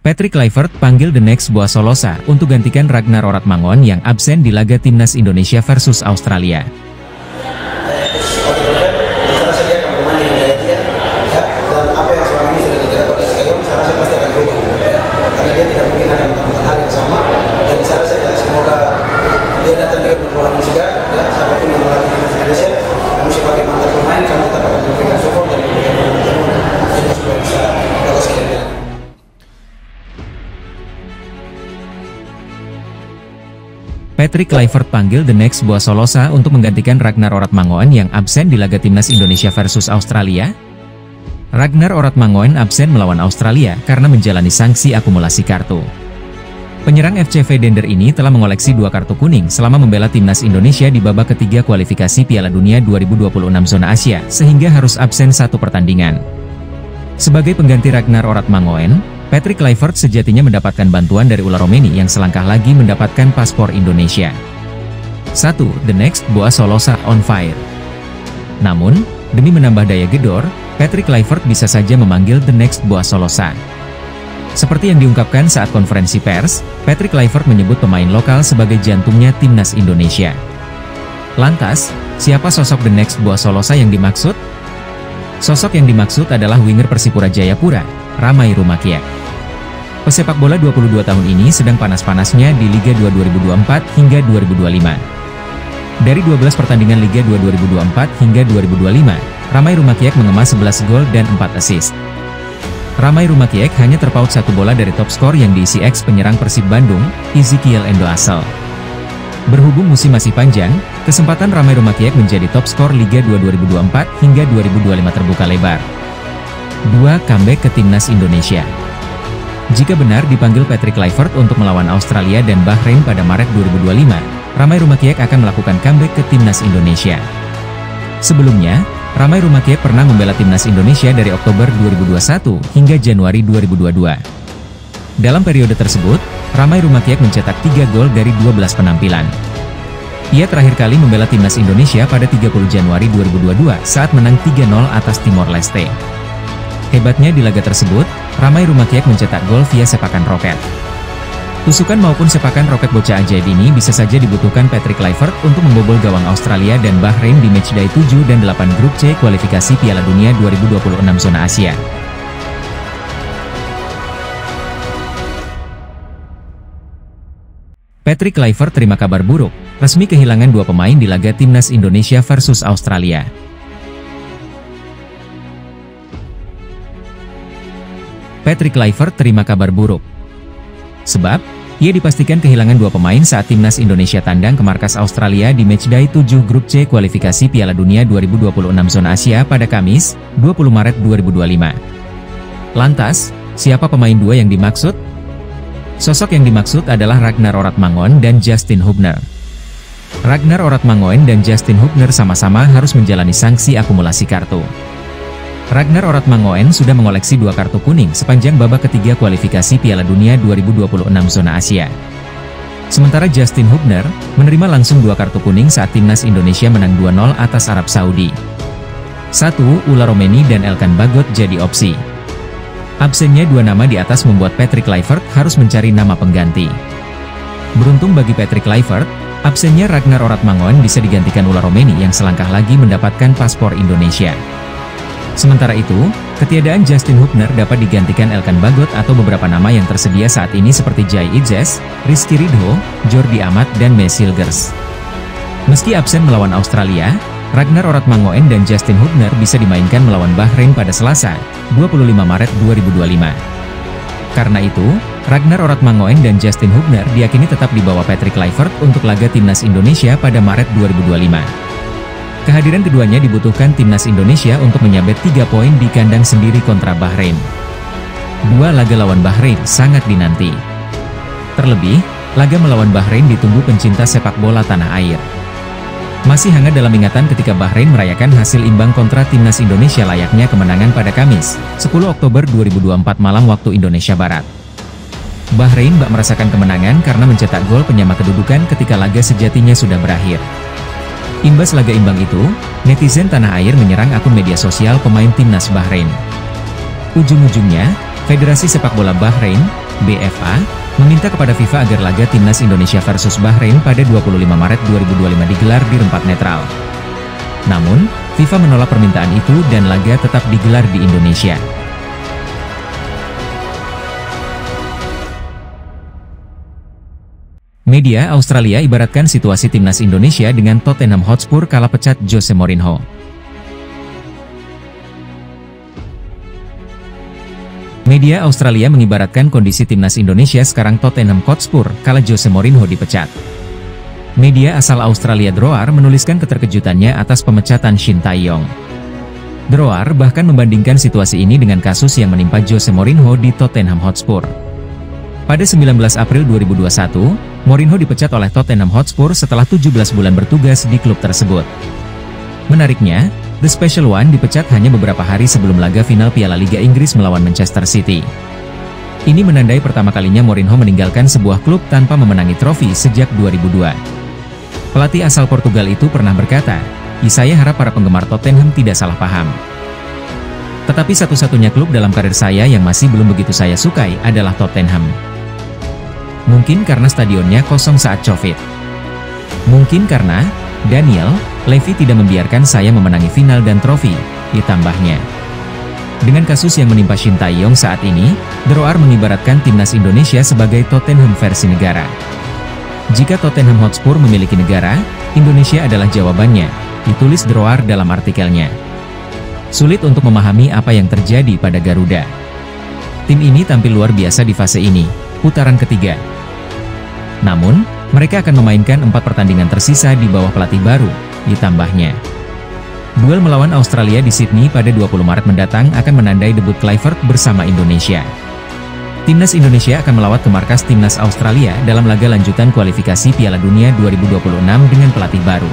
Patrick Kluivert panggil The Next Boa Solosa untuk gantikan Ragnar Oratmangon yang absen di laga Timnas Indonesia versus Australia. Patrick Kluivert panggil The Next Boa Solosa untuk menggantikan Ragnar Oratmangon yang absen di laga Timnas Indonesia versus Australia. Ragnar Oratmangon absen melawan Australia karena menjalani sanksi akumulasi kartu. Penyerang FC Veendender ini telah mengoleksi 2 kartu kuning selama membela Timnas Indonesia di babak ketiga kualifikasi Piala Dunia 2026 zona Asia, sehingga harus absen 1 pertandingan. Sebagai pengganti Ragnar Oratmangon, Patrick Kluivert sejatinya mendapatkan bantuan dari Ular Romeni yang selangkah lagi mendapatkan paspor Indonesia. 1. The Next Boa Solosa on fire. Namun, demi menambah daya gedor, Patrick Kluivert bisa saja memanggil The Next Boa Solosa. Seperti yang diungkapkan saat konferensi pers, Patrick Kluivert menyebut pemain lokal sebagai jantungnya Timnas Indonesia. Lantas, siapa sosok The Next Boa Solosa yang dimaksud? Sosok yang dimaksud adalah winger Persipura Jayapura, Ramai Rumakiak. Pesepak bola 22 tahun ini sedang panas-panasnya di Liga 2 2024 hingga 2025. Dari 12 pertandingan Liga 2 2024 hingga 2025, Ramai Rumakiak mengemas 11 gol dan 4 assist. Ramai Rumakiak hanya terpaut 1 bola dari top skor yang diisi ex penyerang Persib Bandung, Ezekiel Endo Asel. Berhubung musim masih panjang, kesempatan Ramai Rumakiak menjadi top skor Liga 2 2024 hingga 2025 terbuka lebar. 2. Comeback ke Timnas Indonesia. Jika benar dipanggil Patrick Kluivert untuk melawan Australia dan Bahrain pada Maret 2025, Ramai Rumakiak akan melakukan comeback ke Timnas Indonesia. Sebelumnya, Ramai Rumakiak pernah membela Timnas Indonesia dari Oktober 2021 hingga Januari 2022. Dalam periode tersebut, Ramai Rumakiak mencetak 3 gol dari 12 penampilan. Ia terakhir kali membela Timnas Indonesia pada 30 Januari 2022 saat menang 3-0 atas Timor Leste. Hebatnya di laga tersebut, Ramai Rumakiak mencetak gol via sepakan roket. Tusukan maupun sepakan roket bocah ajaib ini bisa saja dibutuhkan Patrick Kluivert untuk membobol gawang Australia dan Bahrain di matchday 7 dan 8 grup C kualifikasi Piala Dunia 2026 zona Asia. Patrick Kluivert terima kabar buruk, resmi kehilangan 2 pemain di laga Timnas Indonesia versus Australia. Patrick Kluivert terima kabar buruk. Sebab, ia dipastikan kehilangan 2 pemain saat Timnas Indonesia tandang ke markas Australia di matchday 7 grup C kualifikasi Piala Dunia 2026 zona Asia pada Kamis, 20 Maret 2025. Lantas, siapa pemain 2 yang dimaksud? Sosok yang dimaksud adalah Ragnar Oratmangon dan Justin Hubner. Ragnar Oratmangon dan Justin Hubner sama-sama harus menjalani sanksi akumulasi kartu. Ragnar Oratmangon sudah mengoleksi 2 kartu kuning sepanjang babak ketiga kualifikasi Piala Dunia 2026 zona Asia. Sementara Justin Hubner menerima langsung 2 kartu kuning saat Timnas Indonesia menang 2-0 atas Arab Saudi. 1. Ular Romeni dan Elkan Bagot jadi opsi. Absennya 2 nama di atas membuat Patrick Kluivert harus mencari nama pengganti. Beruntung bagi Patrick Kluivert, absennya Ragnar Oratmangon bisa digantikan Ular Romeni yang selangkah lagi mendapatkan paspor Indonesia. Sementara itu, ketiadaan Justin Hubner dapat digantikan Elkan Bagot atau beberapa nama yang tersedia saat ini seperti Jai Idzes, Rizky Ridho, Jordi Amat dan Messi Hilgers. Meski absen melawan Australia, Ragnar Oratmangon dan Justin Hubner bisa dimainkan melawan Bahrain pada Selasa, 25 Maret 2025. Karena itu, Ragnar Oratmangon dan Justin Hubner diyakini tetap dibawa Patrick Kluivert untuk laga Timnas Indonesia pada Maret 2025. Kehadiran keduanya dibutuhkan Timnas Indonesia untuk menyabet 3 poin di kandang sendiri kontra Bahrain. 2 laga lawan Bahrain sangat dinanti. Terlebih, laga melawan Bahrain ditunggu pencinta sepak bola tanah air. Masih hangat dalam ingatan ketika Bahrain merayakan hasil imbang kontra Timnas Indonesia layaknya kemenangan pada Kamis, 10 Oktober 2024 malam waktu Indonesia Barat. Bahrain bak merasakan kemenangan karena mencetak gol penyama kedudukan ketika laga sejatinya sudah berakhir. Imbas laga imbang itu, netizen tanah air menyerang akun media sosial pemain Timnas Bahrain. Ujung-ujungnya, Federasi Sepak Bola Bahrain BFA, meminta kepada FIFA agar laga Timnas Indonesia versus Bahrain pada 25 Maret 2025 digelar di tempat netral. Namun, FIFA menolak permintaan itu dan laga tetap digelar di Indonesia. Media Australia ibaratkan situasi Timnas Indonesia dengan Tottenham Hotspur kala pecat Jose Mourinho. Media Australia mengibaratkan kondisi Timnas Indonesia sekarang Tottenham Hotspur kala Jose Mourinho dipecat. Media asal Australia Droar menuliskan keterkejutannya atas pemecatan Shin Tae-yong. Droar bahkan membandingkan situasi ini dengan kasus yang menimpa Jose Mourinho di Tottenham Hotspur. Pada 19 April 2021, Mourinho dipecat oleh Tottenham Hotspur setelah 17 bulan bertugas di klub tersebut. Menariknya, The Special One dipecat hanya beberapa hari sebelum laga final Piala Liga Inggris melawan Manchester City. Ini menandai pertama kalinya Mourinho meninggalkan sebuah klub tanpa memenangi trofi sejak 2002. Pelatih asal Portugal itu pernah berkata, "Saya harap para penggemar Tottenham tidak salah paham. Tetapi satu-satunya klub dalam karir saya yang masih belum begitu saya sukai adalah Tottenham. Mungkin karena stadionnya kosong saat Covid. Mungkin karena Daniel Levy tidak membiarkan saya memenangi final dan trofi," ditambahnya. Dengan kasus yang menimpa Shin Tae-yong saat ini, Droar mengibaratkan Timnas Indonesia sebagai Tottenham versi negara. Jika Tottenham Hotspur memiliki negara, Indonesia adalah jawabannya, ditulis Droar dalam artikelnya. Sulit untuk memahami apa yang terjadi pada Garuda. Tim ini tampil luar biasa di fase ini, putaran ketiga. Namun, mereka akan memainkan 4 pertandingan tersisa di bawah pelatih baru, ditambahnya. Duel melawan Australia di Sydney pada 20 Maret mendatang akan menandai debut Kluivert bersama Indonesia. Timnas Indonesia akan melawat ke markas Timnas Australia dalam laga lanjutan kualifikasi Piala Dunia 2026 dengan pelatih baru.